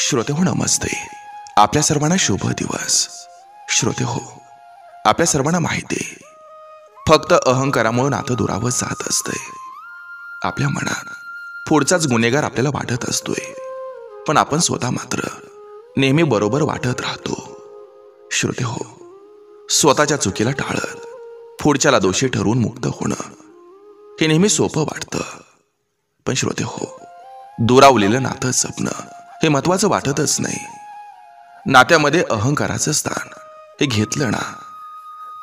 श्रोते हो नमस्ते. आपल्या सर्वांना शुभ दिवस. श्रोते हो, आपल्या सर्वांना माहिती आहे, फक्त अहंकारामुळे नातं दुरावत जात असते. आपल्या मनात पुढचाच गुन्हेगार आपल्याला वाटत असतोय, पण आपण स्वतः मात्र नेहमी बरोबर वाटत राहतो. श्रोते हो, स्वतःच्या चुकीला टाळत पुढच्याला दोषी ठरवून मुक्त होणं हे नेहमी सोपं वाटतं. पण श्रोते हो, दुरावलेलं नातं जपणं हे महत्वाचं वाटतच नाही. नात्यामध्ये अहंकाराचं स्थान हे घेतलं ना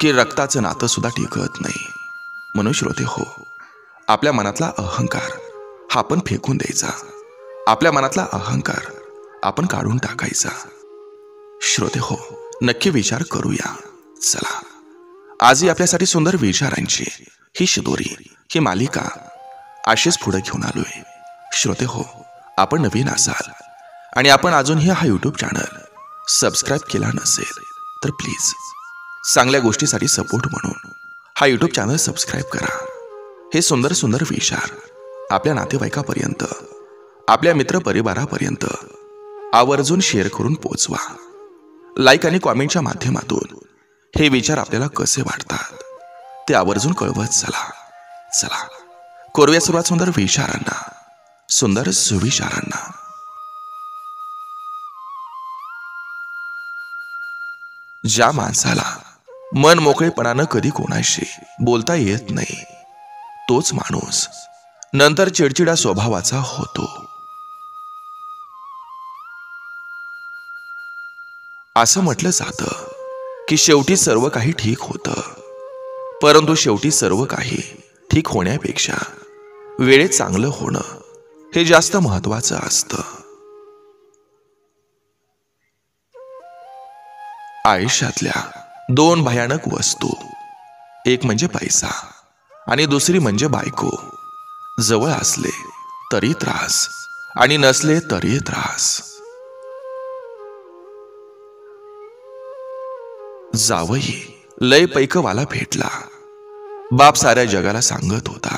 की रक्ताचं नातं सुद्धा टिकत नाही. म्हणून श्रोते हो, आपल्या मनातला अहंकार हा आपण फेकून द्यायचा. आपल्या मनातला अहंकार आपण काढून टाकायचा. श्रोते हो, नक्की विचार करूया. चला, आजही आपल्यासाठी सुंदर विचारांची ही शिदोरी, ही मालिका अशीच पुढे घेऊन आलोय. श्रोते हो, आपण नवीन असाल आणि आपण अजूनही हा यूट्यूब चॅनल सबस्क्राईब केला नसेल तर प्लीज चांगल्या गोष्टीसाठी सपोर्ट म्हणून हा यूट्यूब चॅनल सबस्क्राईब करा. हे सुंदर सुंदर विचार आपल्या नातेवाईकापर्यंत, आपल्या मित्रपरिवारापर्यंत आवर्जून शेअर करून पोचवा. लाईक आणि कॉमेंटच्या माध्यमातून हे विचार आपल्याला कसे वाटतात ते आवर्जून कळवत चला. चला, करूया सुरुवात सुंदर विचारांना, सुंदर सुविचारांना. ज्या माणसाला मन मोकळेपणानं कधी कोणाशी बोलता येत नाही, तोच माणूस नंतर चिडचिडा स्वभावाचा होतो. असं म्हटलं जातं की शेवटी सर्व काही ठीक होतं, परंतु शेवटी सर्व काही ठीक होण्यापेक्षा वेळेत चांगलं होणं हे जास्त महत्वाचं असतं. आयुष्यातल्या दोन भयानक वस्तू, एक म्हणजे पैसा आणि दुसरी म्हणजे बायको. जवळ असले तरी त्रास आणि नसले तरी त्रास. जावई लय पैकवाला भेटला. बाप साऱ्या जगाला सांगत होता.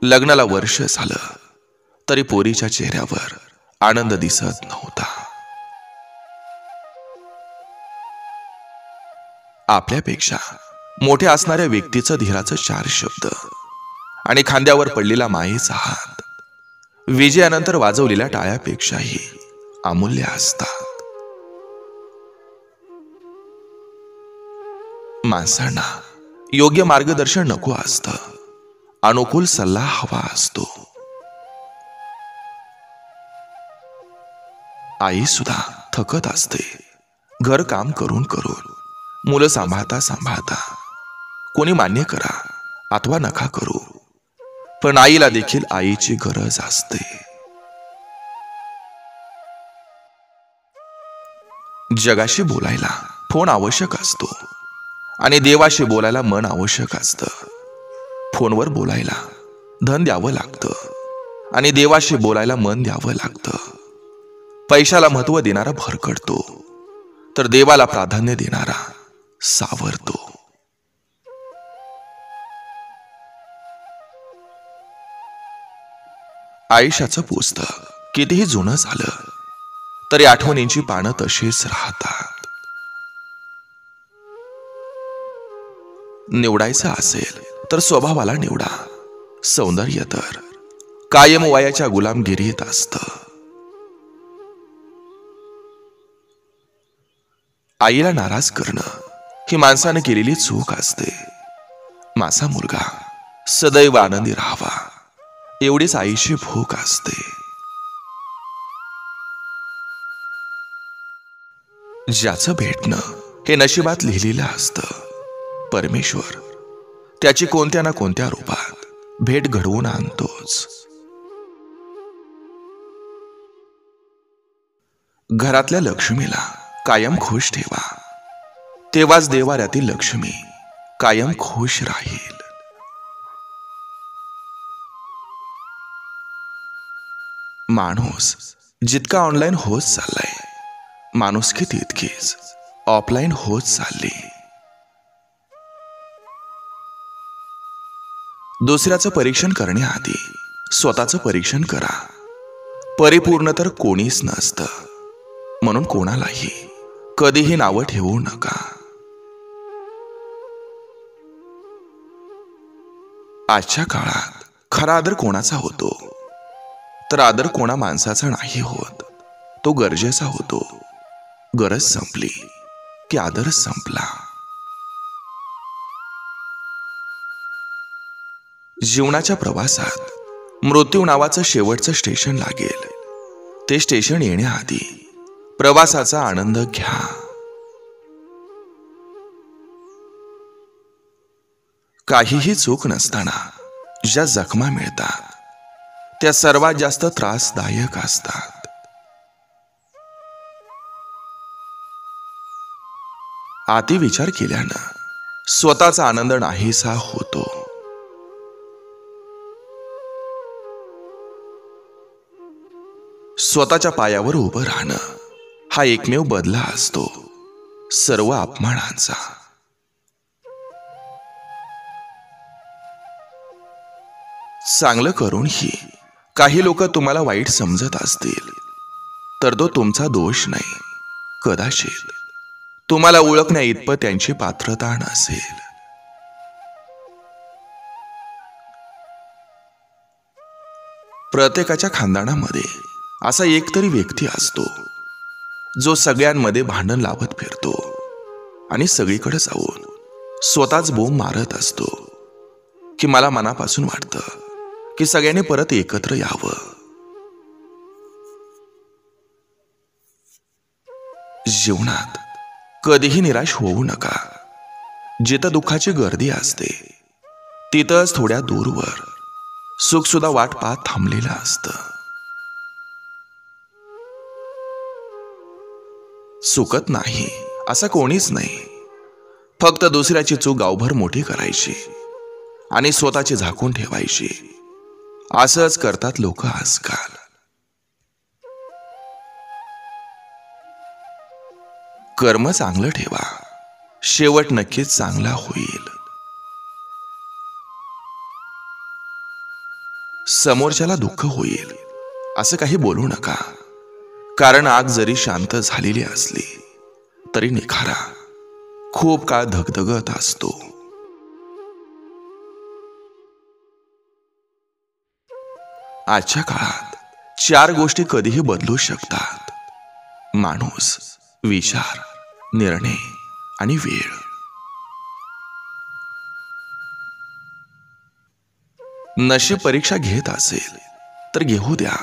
लग्नाला वर्ष झालं तरी पोरीच्या चेहऱ्यावर आनंद दिसत नव्हता. आपल्यापेक्षा मोठे असणाऱ्या व्यक्तीचं धीराचं 4 शब्द आणि खांद्यावर पडलेला मायेचा हात विजयानंतर वाजवलेल्या टाळ्यापेक्षाही अमूल्य असतात. माणसांना योग्य मार्गदर्शन नको असतं, अनुकूल सल्ला हवा असतो. आई सुद्धा थकत असते, घर काम करून करून, मुलं सांभाळता सांभाळता. कोणी मान्य करा अथवा नका करू, पण आईला देखील आईची गरज असते. जगाशी बोलायला फोन आवश्यक असतो आणि देवाशी बोलायला मन आवश्यक असतं. फोनवर बोलायला धन द्यावं लागतं आणि देवाशी बोलायला मन द्यावं लागतं. पैशाला महत्व देणारा भरकटतो, तर देवाला प्राधान्य देणारा सावरतो. आयुष्याचं पुस्तक कितीही जुनं झालं तरी आठवणींची पानं तशीच राहतात. निवडायचं असेल तर स्वभावाला निवडा, सौंदर्य तर कायम वयाच्या गुलामगिरीत असतं. आईला नाराज करणं ही माणसानं केलेली चूक असते. माझा मुलगा सदैव आनंदी राहावा एवढीच आईची भूक असते. ज्याचं भेटणं हे नशिबात लिहिलेलं असतं, परमेश्वर त्याची कोणत्या ना कोणत्या रूपात भेट घडवून आणतोच. घरातल्या लक्ष्मीला कायम खुश ठेवा, तेव्हाच देवाऱ्यातील लक्ष्मी कायम खुश राहील. माणूस जितका ऑनलाईन होत चाललाय, माणुसकी तितकीच ऑफलाईन होत चालली. दुसऱ्याचं परीक्षण करण्याआधी स्वतःचं परीक्षण करा. परिपूर्ण तर कोणीच नसतं. म्हणून कोणालाही कधीही नावं ठेवू नका. आजच्या काळात खरा आदर कोणाचा होतो तर आदर कोणा माणसाचा नाही होत, तो गरजेचा होतो. गरज संपली की आदरच संपला. जीवनाच्या प्रवासात मृत्यू नावाचं शेवटचं स्टेशन लागेल. ते स्टेशन येण्याआधी प्रवासाचा आनंद घ्या. काहीही चूक नसताना ज्या जखमा मिळतात त्या सर्वात जास्त त्रासदायक असतात. अति विचार केल्यानं स्वतःचा आनंद नाहीसा होतो. स्वतःच्या पायावर उभं राहणं हा एकमेव बदला असतो सर्व अपमानांचा. चांगलं करूनही काही लोक तुम्हाला वाईट समजत असतील तर तो तुमचा दोष नाही. कदाचित तुम्हाला ओळखण्या इतपत त्यांची पात्रता नसेल. प्रत्येकाच्या खानदानामध्ये असा एकतरी व्यक्ती असतो जो सगळ्यांमध्ये भांडण लावत फिरतो आणि सगळीकडे जाऊन स्वतःच बोंब मारत असतो की मला मनापासून वाटतं की सगळ्यांनी परत एकत्र यावं. जीवनात कधीही निराश होऊ नका. जिथं दुःखाची गर्दी असते तिथंच थोड्या दूरवर सुख सुद्धा वाट पाहत थांबलेलं असतं. चुकत नाही असं कोणीच नाही. फक्त दुसऱ्याची चूक गावभर मोठी करायची आणि स्वतःची झाकून ठेवायची. असंच करतात लोक आजकाल. कर्म चांगलं ठेवा, शेवट नक्कीच चांगला होईल. समोरच्याला दुःख होईल असं काही बोलू नका, कारण आग जरी शांत झालेली असली तरी निखारा खूप काळ धगधगत असतो. आजच्या काळात 4 गोष्टी कधीही बदलू शकतात: माणूस, विचार, निर्णय आणि वेळ. नशीब परीक्षा घेत असेल तर घेऊ द्या.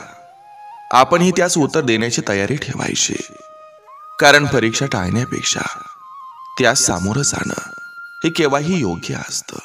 आपणही त्यास उत्तर देण्याची तयारी ठेवायची, कारण परीक्षा टाळण्यापेक्षा त्यास सामोरं जाणं हे केव्हाही योग्य असतं.